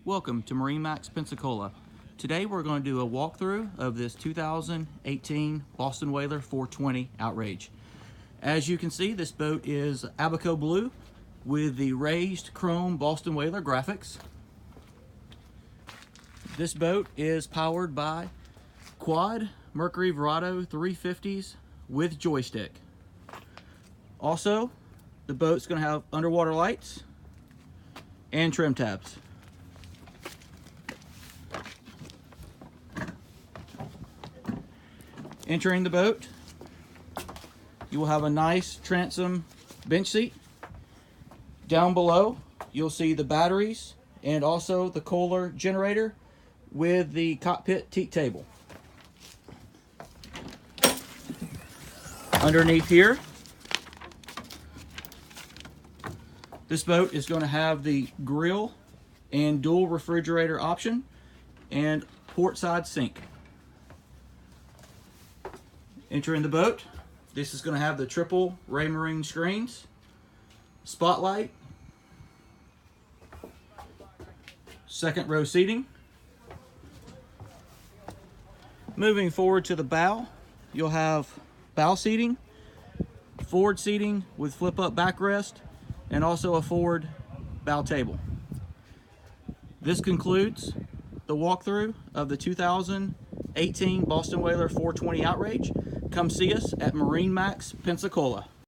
Welcome to MarineMax Pensacola. Today we're going to do a walkthrough of this 2018 Boston Whaler 420 Outrage. As you can see, this boat is Abaco blue with the raised chrome Boston Whaler graphics. This boat is powered by quad Mercury Verado 350s with joystick. Also, the boat's going to have underwater lights and trim tabs. Entering the boat, you will have a nice transom bench seat. Down below, you'll see the batteries and also the Kohler generator with the cockpit teak table. Underneath here, this boat is going to have the grill and dual refrigerator option and port side sink. Entering the boat, this is going to have the triple Raymarine screens, spotlight, second row seating. Moving forward to the bow, you'll have bow seating, forward seating with flip up backrest, and also a forward bow table. This concludes the walkthrough of the 2018 Boston Whaler 420 Outrage. Come see us at MarineMax Pensacola.